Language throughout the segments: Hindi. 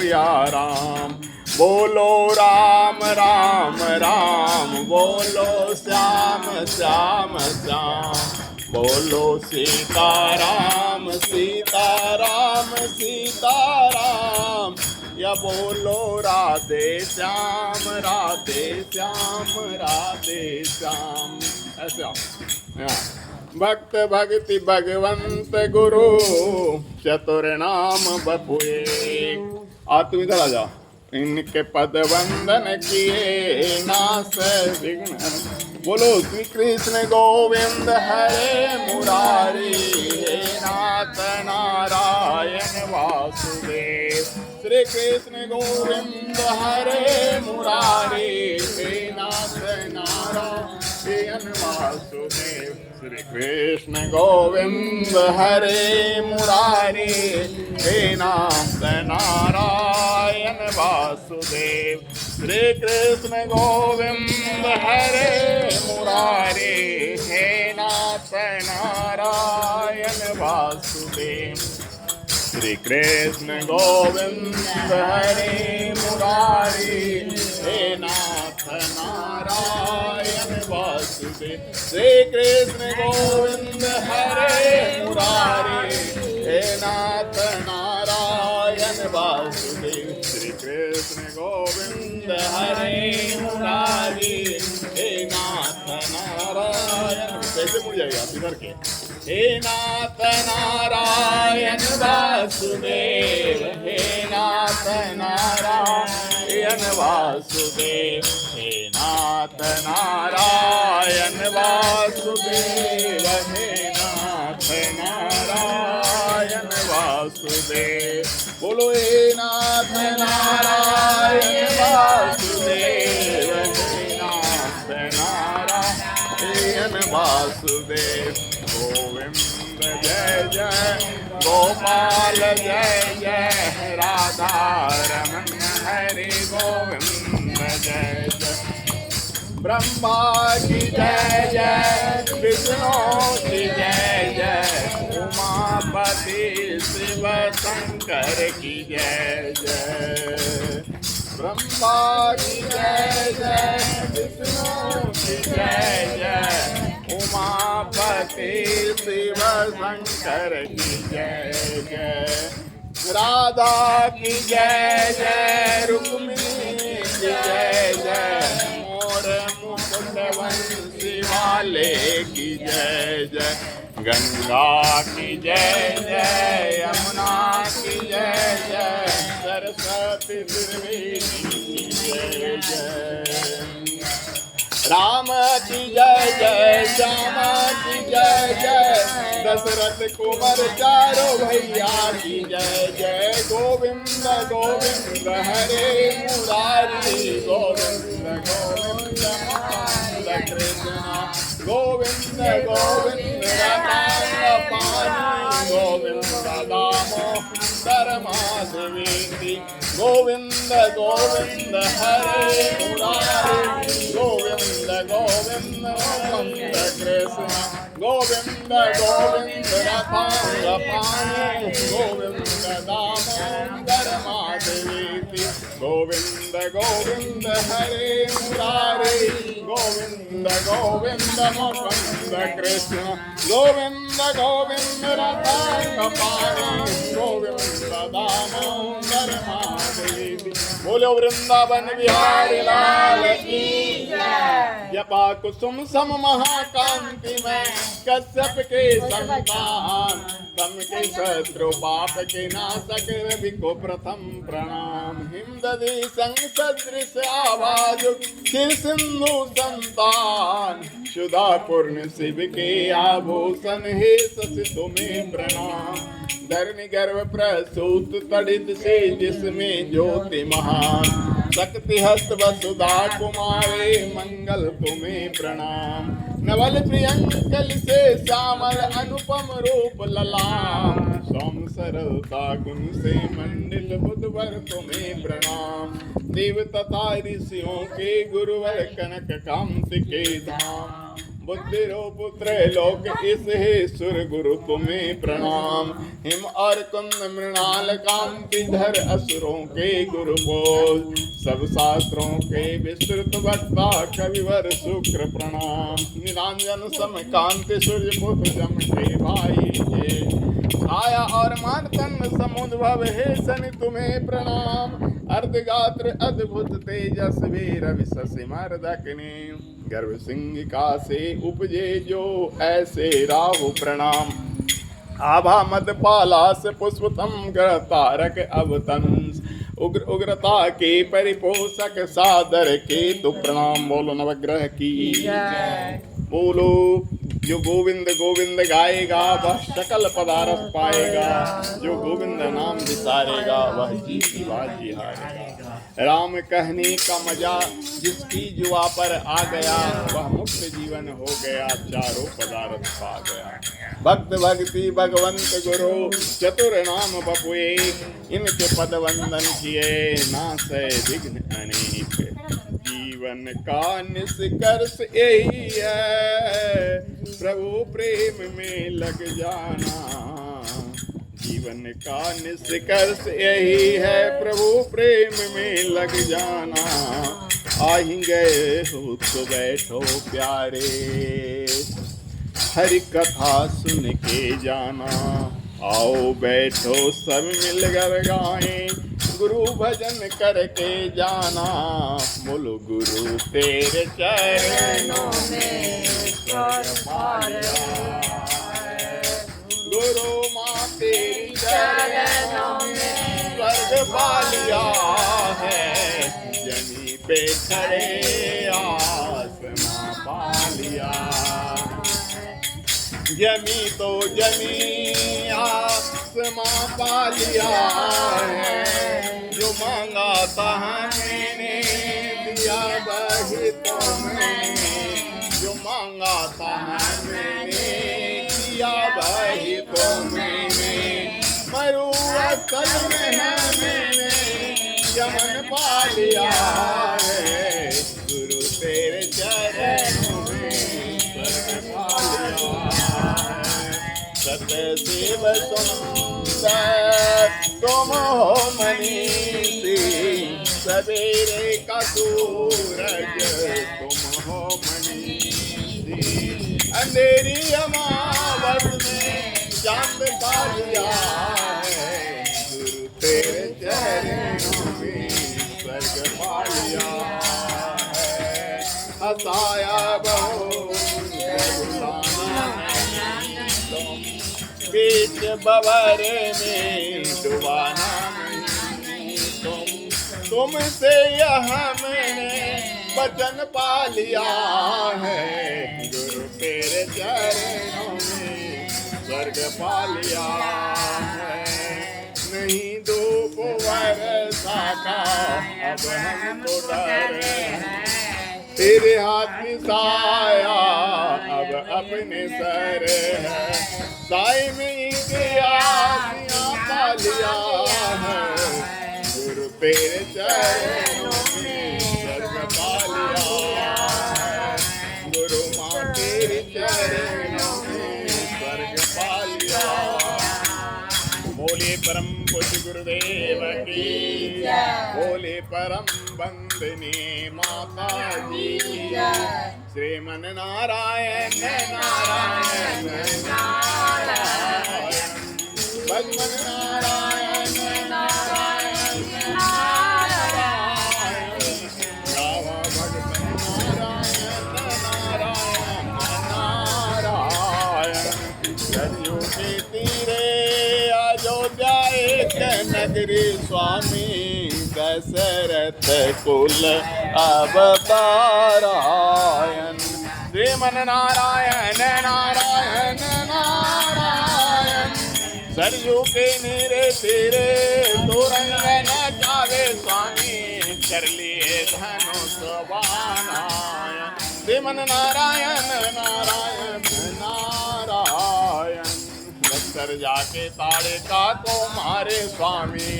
सिया राम। बोलो राम राम राम, बोलो श्याम श्याम श्याम, बोलो सीताराम सीताराम सीताराम, या बोलो राधे श्याम राधे श्याम राधे श्याम। ऐसा भक्त भक्ति भगवंत गुरु चतुर नाम बपुए। तुम इधर आ जाओ। इनके पद वंदन किए नास विघ्न। बोलो श्री कृष्ण गोविंद हरे मुरारी, हे नाथ नारायण वासुदेव। श्री कृष्ण गोविंद हरे मुरारी, हे नाथ नारायण वासुदेव। श्री कृष्ण गोविंद हरे मुरारी, हे नाथ नारायण वासुदेव। श्री कृष्ण गोविंद हरे मुरारी, हे नाथ नारायण वासुदेव। श्री कृष्ण गोविंद हरे मुरारी, हे नाथ नारायण वासुदेव। श्री कृष्ण गोविंद हरे मुरारी, हे नाथ नारायण वासुदेव। श्री कृष्ण गोविंद हरे मुरारी, हे नाथ नारायण। कैसे मुड़ जाएगा इधर के? हे नाथ नारायण वासुदेव, हे नाथ नारायण वासुदेव, हे नाथ नारायण वासुदेव, हे नाथ नारायण वासुदेव। बोलो हे नाथ नारायण वासुदेव, हे नाथ नारायण वासुदेव। गोविंद जय जय गोपाल जय जय, राधा रमण हरि गोविंद जय जय। ब्रह्मा की जय जय, विष्णु की जय जय, उमापति शिव शंकर की जय जय। ब्रह्मा की जय जय, विष्णु की जय जय, उमापति शिव शंकर की जय जय। राधा की जय जय, रुक्मिणी की जय जय, मोर मुकुट वंशी वाले की जय जय। गंगा की जय जय, यमुना की जय जय, सरस्वती देवी की जय जय। राम की जय जय, श्याम की जय जय, दशरथ कुंवर चारों भैया की जय जय। गोविंद गोविंद हरे मुरारी, गोविंद गोविंद कृष्ण, गोविंद गोविंद राम पानी, गोविंद दामोदर माधवी। गोविंद गोविंद हरे मुरारी, गोविंद गोविंद कृष्ण, गोविंद गोविंद पानी, गोविंद दामोदर माधवी। गोविंद गोविंद हरे मुरारी, गोविंद गोविंद मुकुंद कृष्ण, गोविंद गोविंद पानी, गोविंद दामोदर माधवी। बोलो वृंदावन बिहारी लाल की जय। जपा कुसुम सम महाकांति में, कश्यप के संतान, तम के शत्रु पाप के नाशक रवि को प्रथम प्रणाम। हिमदधि संग सदृश आवाज, क्षीर सिंधु संतान, सुधा पूर्ण शिव के आभूषण, हे शशि तुम्हें प्रणाम। धरणी गर्भ प्रसूत तड़ित से, जिसमें ज्योति महान, शक्ति हस्त वसुधा कुमारे, मंगल तुम्हें प्रणाम। नवल प्रियंकल से श्यामल, अनुपम रूप ललाम, सौम सरलता गुण से मंडिल, बुधवर तुम्हें प्रणाम। देव तथा ऋषियों के गुरुवर, कनक कांति के धाम, बुद्धि रूप त्रैलोक इस हे सुर गुरु तुम्हें प्रणाम। हिम और कुंद मृणाल कांति धर असुरों के गुरु बोल। सब शास्त्रों के विस्तृत वक्ता कविवर शुक्र प्रणाम। निरंजन सम कांति सूर्य पुत्र जम के भाई के। छाया और मानतन समुद्भव हे शनि तुम्हें प्रणाम। अर्धगात्र अद्भुत तेजस वीर विशसि मर्दकने। गर्भ सिंहिका से उपजे जो ऐसे राहु प्रणाम। आभा मदपालास पुष्पतम ग्रह तारक अवतंस। उग्र उग्रता के परिपोषक सादर के तु प्रणाम। बोलो नवग्रह की बोलो। जो गोविंद गोविंद गाएगा वह सकल पदार्थ पाएगा। जो गोविंद नाम विसारेगा वह जीती बाजी हारेगा। राम कहने का मजा जिसकी जुआ पर आ गया वह मुक्त जीवन हो गया। चारों पदार्थ पा गया। भक्त भक्ति भगवंत गुरु चतुर नाम बपुए। इनके पद वंदन किए नासै विघ्न अनेक। जीवन का निष्कर्ष यही है प्रभु प्रेम में लग जाना। जीवन का निष्कर्ष यही है प्रभु प्रेम में लग जाना। आही गए हो तो बैठो प्यारे हरि कथा सुन के जाना। आओ बैठो सब मिलकर गाएं गुरु भजन करके जाना। बोलो गुरु तेरे चरणों में स्वर्ग पालिया। गुरु माँ तेरी चरणों में स्वर्ग पालिया है। जमी पे खड़े आसमां पालिया। जमी तो जमी आसमां पालिया है। जो मांगा था मैंने दिया वही तो मैंने। जो मांगा था मैंने दिया वही तो मैंने। मरू अकल में है मैंने यमन पा लिया है। गुरु तेरे चरणों में स्वर्ग पा लिया है। सत्य शिव सुंदर तुम हो मनीषी। सवेरे का सूरज तुम हो मनीषी। अंधेरी अमावस में चांद का दिया है। गुरु तेरे चरणों में स्वर्ग पा लिया है। हंसाया बहुत बीच बवर में डुबाना नहीं तुमसे यह मैंने वचन पा लिया है। गुरु तेरे चरणों में स्वर्ग पा लिया है। नहीं धूप वर्षा का अब हम तो डरे हैं। तेरे हाथ में साया अब अपने सर है। साई में इनके आसियां पा लिया है। गुरु तेरे चरणों में स्वर्ग पा लिया है। गुरु माँ तेरे चरणों में स्वर्ग पा लिया। बोले परम पूज्य गुरुदेव की। बोले परम वंदनीय माता जी। श्रीमन नारायण नारायण नारायण। भगवन नारायण नारायण नारायण। रावा भगवन नारायण नारायण नारायण। सरयू के तीरे अयोध्या एक नगरी स्वामी दशरथ कुल अवतारायण। श्रीमन नारायण नारायण नारायण। सरयू के नीरे तेरे तोरंग न जावे स्वामी। कर लिए धनुष बाणायन। श्रीमन नारायण नारायण नारायण। लश्कर जाके ताड़े का को मारे स्वामी।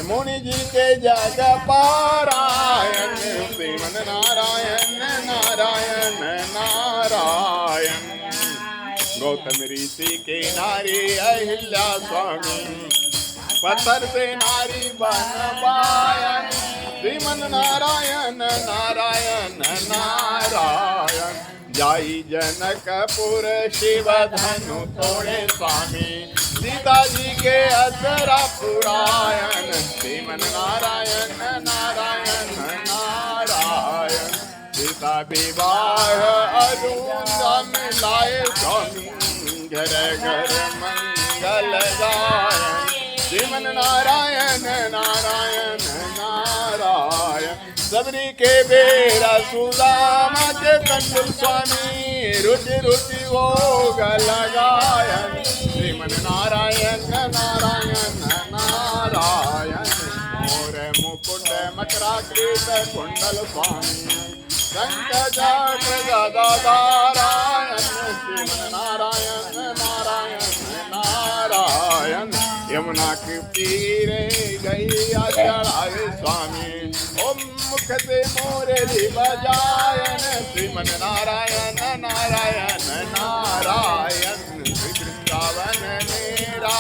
मुनि जी के जग पारायण श्रीमन नारायण नारायण नारायण। गौतम ऋषि के नारी अहिल्या स्वामी पत्थर से नारी बन पायन श्रीमन नारायण नारायण नारायण। जाई जनकपुर शिव धनु तोड़े स्वामी सीता जी के असरा पुरायन श्रीमन नारायण नारायण नारायण। सीता विवाह अरुण लाए स्वामी घर घर मंगल गायन श्रीमन नारायण नारायण नारायण। सबरी के बेरा सुदामा के कंडल स्वामी रुचि रुचि भोग लगायन श्रीमन नारायण नारायण नारायण। मोर मुकुट मकराकृत कुंडल स्वामी शंख चक्र गदा नारायण श्रीमन नारायण नारायण नारायण। यमुना के तीरे गैया चढ़ावे स्वामी ओम मुख से मोरली बजायन श्रीमन नारायण नारायण नारायण। वृंदावन मेरा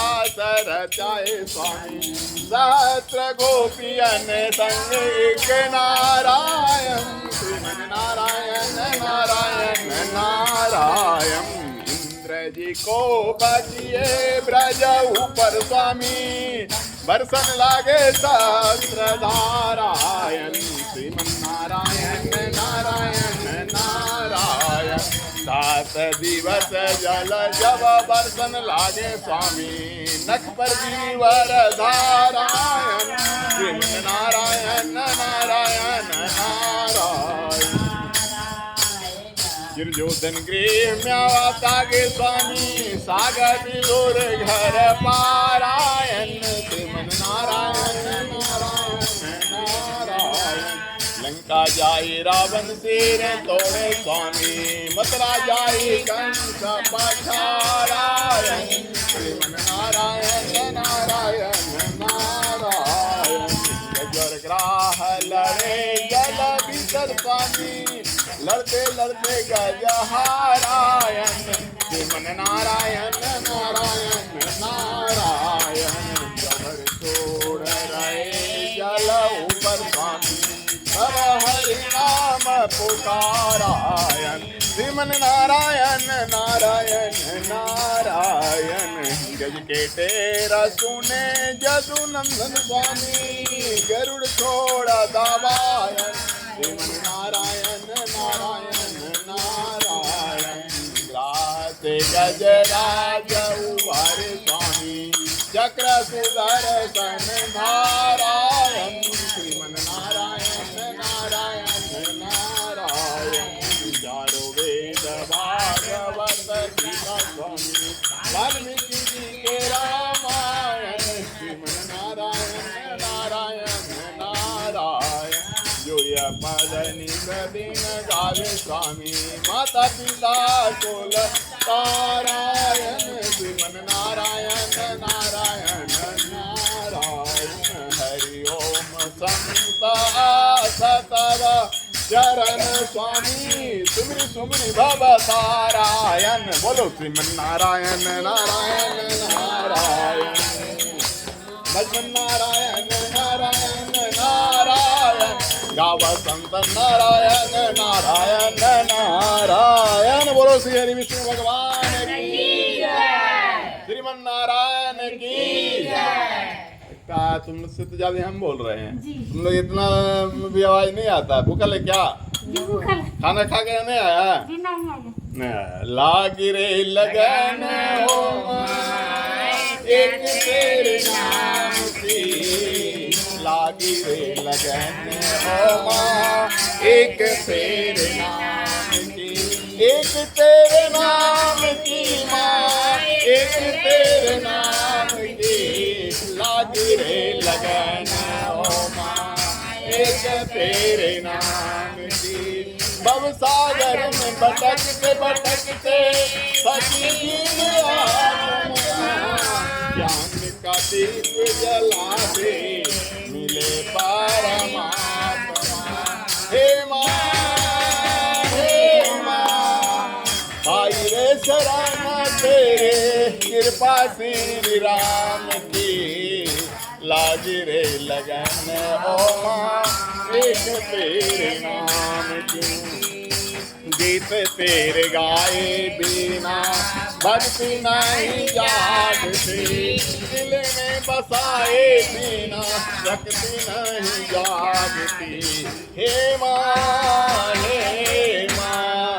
रचाए स्वामी सहस्र गोपियन संग एक नारायण श्रीमन नारायण नारायण नारायण। जी को बचिए ब्रज ऊपर स्वामी बरसन लागे सहस्र धारायण श्रीमन नारायण नारायण नारायण। 7 दिवस जल जब बरसन लागे स्वामी नख पर जीवर धारायण श्रीमन नारायण नारायण नारायण। गिरजोधन गृह म्यावातागे स्वामी सागर बिलोर घर पारायण श्रीमन नारायण नारायण नारायण। लंका जाई रावण सिर तोड़े स्वामी मथुरा जाई कंस पछाड़ायन श्रीमन नारायण नारायण नारायण। गजर ग्राह लड़े जल भीतर स्वामी लड़ते लड़ते गजहारायण श्रीमन नारायण नारायण नारायण। जबर छोड़ रहे जल ऊपर स्वामी सब हरि नाम पुकारायण श्रीमन नारायण नारायण नारायण। गज के तेरा सुने जदु नंदन स्वामी गरुड़ छोड़ा दावायन श्रीमन नारायण नारायण नारायण। ग्रासे गजराज उभारे स्वामी चक्र सुदर्शन धारायण श्रीमन नारायण नारायण नारायण। चारों वेद भागवत गीता स्वामी वाल्मीकि जी के रामायण श्रीमन नारायण नारायण नारायण। जो यह पदनि दिन गावे स्वामी माता पिता कुल तारायण श्रीमन नारायण नारायण नारायण। हरि ओम संता सतव चरण स्वामी सुमरि सुमरि भव तारायण। बोलो श्रीमन नारायण नारायण नारायण भजन नारायण नारायण नारायण। गाव संत नारायण नारायण नारायण। बोलो श्री हरि विष्णु भगवान की जय श्रीमन नारायण की जय। क्या तुम से तो ज्यादा हम बोल रहे हैं तुम लोग इतना भी आवाज नहीं आता। भूखल है क्या? खाना खा के नहीं आया? नहीं आया। लागी रे लगन हो एक तेरे नाम की लागी रे लगन हो माँ एक तेरे नाम की एक तेरे नाम की माँ एक तेरे नाम की लागी रे लगन हो माँ एक तेरे नाम की। भव सागर में भटकते भटकते फंसी ज्ञान का दीप जला दे, मिले परमात्मा। हे माँ, आई रे शरण तेरे, कृपा श्री राम की, लाज रे लगन ओ माँ, एक तेरे नाम की। गीत तेरे गाए बिना भक्ति नहीं जागती, दिल में बसाए बिना शक्ति नहीं जागती। हे माँ, हे माँ,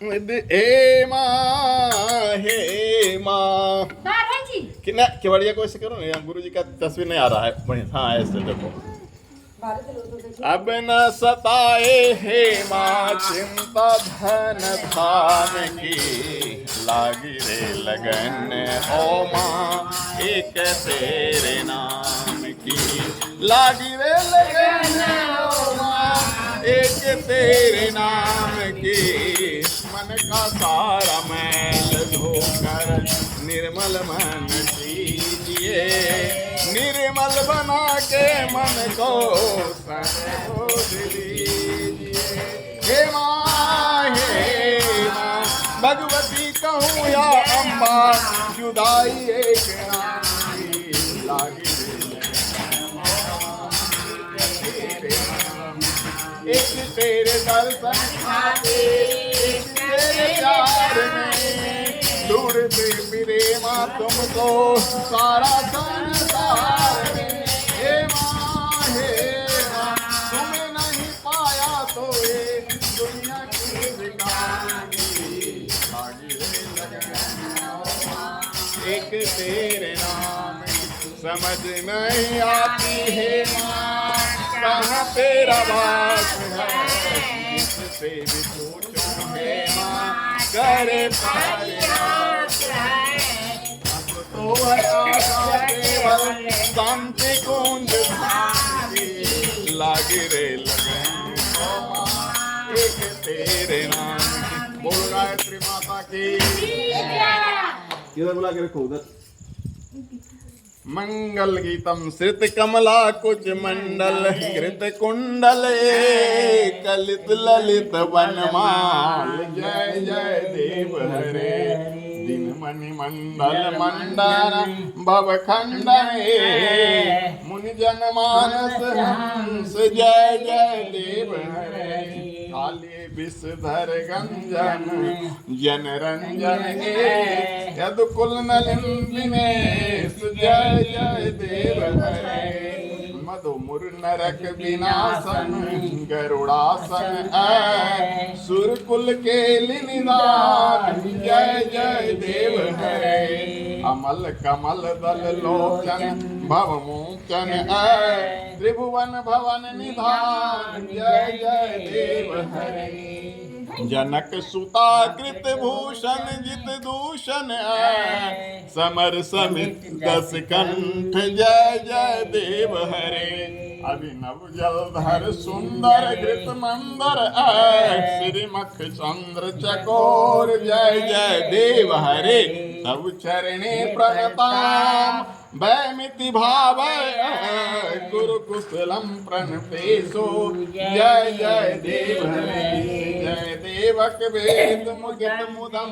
हे माँ, हे माँ। कि ना केवड़िया को ऐसे करो ना, यहाँ गुरु जी का तस्वीर नहीं आ रहा है बढ़िया। हाँ ऐसे देखो। अब न सताए हे माँ चिंता धन धान की, लागी रे लगन ओ माँ एक तेरे नाम की, लागी रे लगन ओ माँ एक तेरे नाम की। मन का सारा मैल धोकर निर्मल मन कीजिए, निर्मल बना के मन को संबोध लीजिए। हे माँ, हे माँ, भगवती कहूँ या अम्बा, जुदाई एक नाम की, लागी एक तेरे दर्शन खाते, एक तेरे प्यार में ढूंढते फिरे माँ तुमको सारा संसार में। हे माँ, तुम्हें नहीं पाया तो ये दुनिया की भिखारी, लागी रे लगन एक तेरे नाम की। समझ नहीं आती है माँ कहाँ तेरा वास है, जिससे भी पूछूं है माँ करे प्रयास है। अब तो है आशा केवल शांति कुंज की, लागे रे लगन ओ माँ एक तेरे नाम की। बोल गायत्री माता की। इधर बुला के रखो उधर। मंगल गीतम श्रित कमला कुच मंडल, कृत कुंडल कलित ललित वनमाल, जय जय देव हरे। दिन मणि मंडल मंडन भव खंडन, मुनि जन मानस हंस, जय जय देव हरे। काली विषधर गंजन जन रंजन यदु कुल नलिन, जय जय देव हरे। मधु मुर नरक विनाशन गरुड़ासन, सुर कुल के निदान, जय जय देव हरे। अमल कमल दल लोचन भव मोचन, त्रिभुवन भवन निधान, जय जय देव हरे। जनक सुता कृत भूषण जित दूषण, समर समित दस कंठ, जय जय देव हरे। अभिनव जलधर सुंदर घृत मंदर, श्रीमख चंद्र चकोर, जय जय देव हरे। तब चरणे प्रणताम वैमिति भाव, गुरु कुशलम प्रणपेशो, जय जय देव हरे। जय देवक वेद मुदित मुदम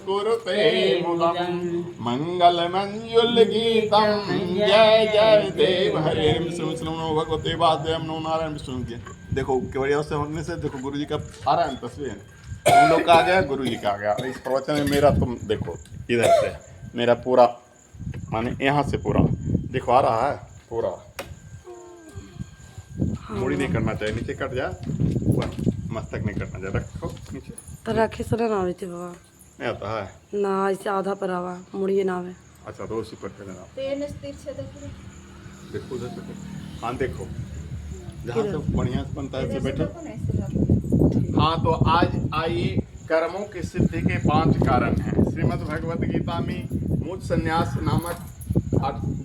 कुरुते मुदम, मंगल मंजुल गीतम, जय जय देव हरे। नमो भगवते वासुदेवाय नमो नारायण विष्णु के। देखो केवड़िया से होने से देखो गुरु जी का आ रहा है तस्वीर, हम लोग का आ गया, गुरु जी का आ गया। इस प्रवचन में मेरा तुम देखो इधर से मेरा पूरा माने यहाँ से पूरा देखो आ रहा है पूरा। मुड़ी नहीं करना चाहिए, नीचे कट जा, मस्तक नहीं कटना चाहिए, रखो नीचे। तो रखे सुना ना रही थी बाबा, नहीं आता है ना ऐसे आधा पर आवा मुड़िए ना आवे। अच्छा तो उसी पर कर देना। देखो उधर से, हाँ देखो जहाँ से बढ़िया से बनता है, बैठो। हाँ तो आज आइए, कर्मों की सिद्धि के 5 कारण हैं। श्रीमद् भगवत गीता में मूल संन्यास नामक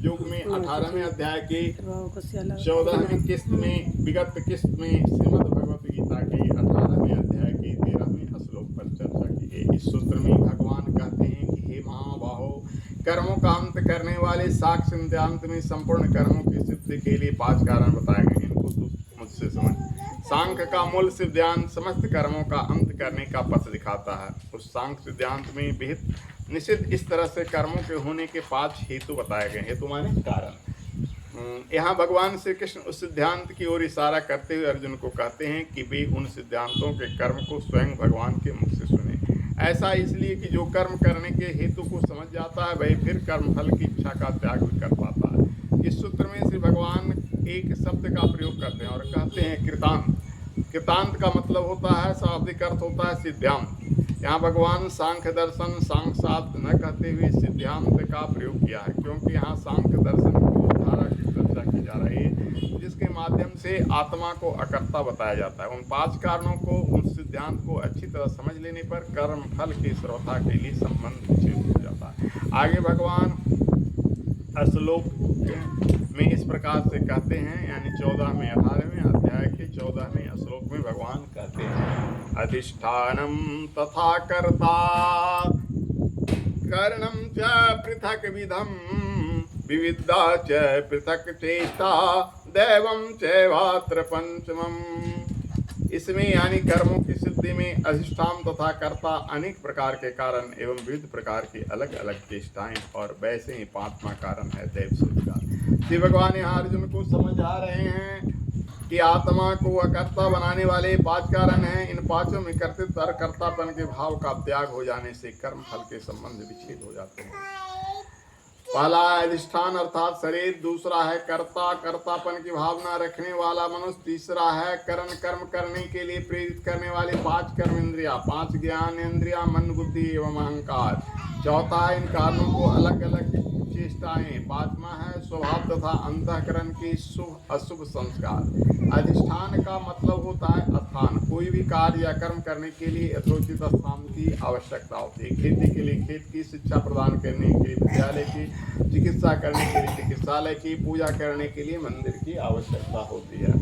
युग में 18वें अध्याय की 14वीं किस्त में, विगत किस्त में श्रीमद् भगवत गीता के 18वें अध्याय के 13वें श्लोक पर चर्चा की है। इस सूत्र में भगवान कहते हैं कि हे महाबाहो, कर्मों का अंत करने वाले साक्ष्य सिद्धांत में संपूर्ण कर्मों की सिद्धि के लिए 5 कारण बताए गए। इनको तो मुझसे समझ। सांख्य का मूल सिद्धांत समस्त कर्मों का अंत करने का पथ दिखाता है। उस सांख्य सिद्धांत में विहित निषिद्ध इस तरह से कर्मों के होने के 5 हेतु बताए गए। हेतु माने कारण। यहाँ भगवान श्री कृष्ण उस सिद्धांत की ओर इशारा करते हुए अर्जुन को कहते हैं कि वे उन सिद्धांतों के कर्म को स्वयं भगवान के मुख से सुने। ऐसा इसलिए कि जो कर्म करने के हेतु को समझ जाता है वही फिर कर्म फल की इच्छा का त्याग भी कर पाता है। इस सूत्र में श्री भगवान एक शब्द का प्रयोग करते हैं और कहते हैं कृतांत। कृतांत का मतलब होता है, शाब्दिक अर्थ होता है सिद्धांत। यहाँ भगवान सांख्य दर्शन सांख्यात न कहते हुए सिद्धांत का प्रयोग किया है, क्योंकि यहाँ सांख्य दर्शन को धारा की चर्चा की जा रही है जिसके माध्यम से आत्मा को अकर्ता बताया जाता है। उन 5 कारणों को, उन सिद्धांत को अच्छी तरह समझ लेने पर कर्म फल की सर्वथा के लिए संबंध निश्चित हो जाता है। आगे भगवान श्लोक में इस प्रकार से कहते हैं, यानी 14वें 18वें अध्याय के 14वें श्लोक में भगवान कहते हैं अधिष्ठानम तथा कर्ता कर्णम च पृथक विधम विविधा च पृथक चेष्टा दैवम चैवात्र पंचमम। इसमें यानी कर्मों की सिद्धि में अधिष्ठान तथा कर्ता अनेक प्रकार के कारण एवं विविध प्रकार की अलग अलग चेष्टाएं और वैसे ही 5वां कारण है दैव सूचका। श्री भगवान यहाँ अर्जुन को समझा रहे हैं कि आत्मा को अकर्ता बनाने वाले 5 कारण हैं। इन 5 में कर्तृत्व और कर्तापन के भाव का त्याग हो जाने से कर्म फल के संबंध विच्छेद हो जाते हैं। पहला है अधिष्ठान अर्थात शरीर, दूसरा है कर्ता कर्तापन की भावना रखने वाला मनुष्य, तीसरा है कर्म करने के लिए प्रेरित करने वाले 5 कर्म इंद्रिया, 5 ज्ञान इंद्रिया, मन बुद्धि एवं अहंकार, चौथा है इन कारणों को अलग अलग चेष्टाएं, 5वां है स्वभाव तथा अंतःकरण के शुभ अशुभ संस्कार। अधिष्ठान का मतलब होता है स्थान। कोई भी कार्य या कर्म करने के लिए यथोचित स्थान की आवश्यकता होती है। खेती के लिए खेत की, शिक्षा प्रदान करने के लिए विद्यालय की, चिकित्सा करने के लिए चिकित्सालय की, पूजा करने के लिए मंदिर की आवश्यकता होती है।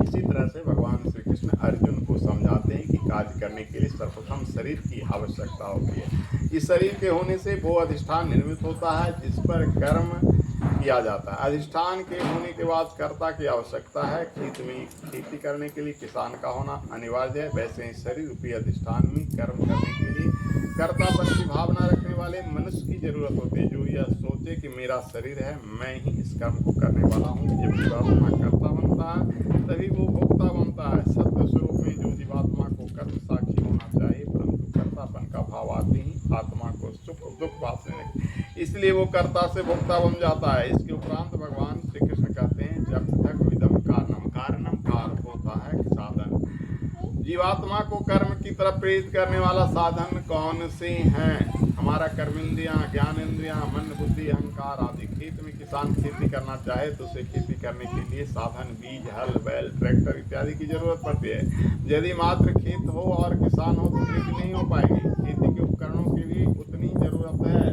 इसी तरह से भगवान श्री कृष्ण अर्जुन को समझाते हैं कि कार्य करने के लिए सर्वप्रथम शरीर की आवश्यकता होती है। इस शरीर के होने से वो अधिष्ठान निर्मित होता है जिस पर कर्म किया जाता है। अधिष्ठान के होने के बाद कर्ता की आवश्यकता है। खेत में खेती करने के लिए किसान का होना अनिवार्य है, वैसे ही शरीर रूपी अधिष्ठान में कर्म करने के लिए कर्तापन की भावना रखने वाले मनुष्य की जरूरत होती है, जो यह सोचे कि मेरा शरीर है, मैं ही इस कर्म को करने वाला हूँ। जब जीवात्मा कर्ता बनता है तभी वो भोक्ता बनता है। सत्य स्वरूप में जो जीवात्मा को कर्म साक्षी होना चाहिए, परंतु कर्तापन का भाव आते ही आत्मा को सुख दुख वासने लगे, इसलिए वो कर्ता से भोक्ता बन जाता है। इसके उपरांत भगवान श्री कृष्ण कहते हैं जब तक विदम कारणम, कारणम कार होता है साधन। जीवात्मा को कर्म की तरफ प्रेरित करने वाला साधन कौन से हैं? हमारा कर्मेंद्रियां, ज्ञानेंद्रियां, मन बुद्धि अहंकार आदि। खेत में किसान खेती करना चाहे तो उसे खेती करने के लिए साधन बीज, हल, बैल, ट्रैक्टर इत्यादि की जरूरत पड़ती है। यदि मात्र खेत हो और किसान हो तो खेती नहीं हो पाएगी। खेती के उपकरणों की भी उतनी जरूरत है।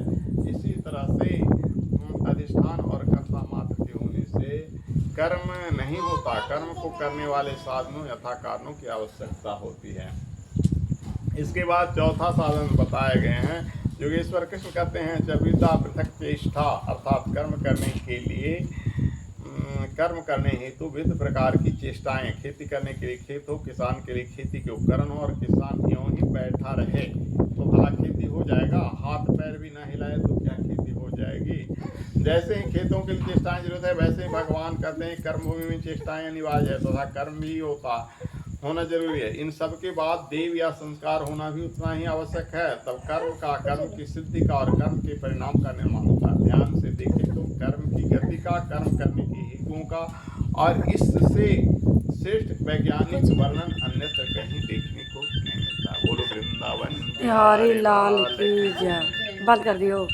इसी तरह से अधिष्ठान और कर्ता मात्र के होने से कर्म नहीं होता। कर्म को करने वाले साधनों यथा कारणों की आवश्यकता होती है। इसके बाद चौथा साधन बताए गए हैं। योगेश्वर कृष्ण कहते हैं चविता पृथक चेष्टा अर्थात कर्म करने के लिए कर्म करने हेतु विविध प्रकार की चेष्टाएं। खेती करने के लिए खेत हो, किसान के लिए खेती के उपकरण हो, और किसान यूं ही बैठा रहे तो भला खेती हो जाएगा? हाथ पैर भी ना हिलाए तो क्या खेती हो जाएगी? जैसे ही खेतों के लिए चेष्टाएं जरूरत है, वैसे ही भगवान कहते हैं कर्मभूमि में चेष्टाएं अनिवार्य है तथा कर्म भी होना जरूरी है। इन सब के बाद देव या संस्कार होना भी उतना ही आवश्यक है। तब कर्म की सिद्धि का और कर्म के परिणाम का निर्माण होता है। ध्यान से देखें तो कर्म की गति का, कर्म करने की हेतुओं का और इससे श्रेष्ठ वैज्ञानिक वर्णन अन्यत्र कहीं देखने को नहीं मिलता। बोलो वृंदावन बिहारी लाल की जय। बंद कर दियो।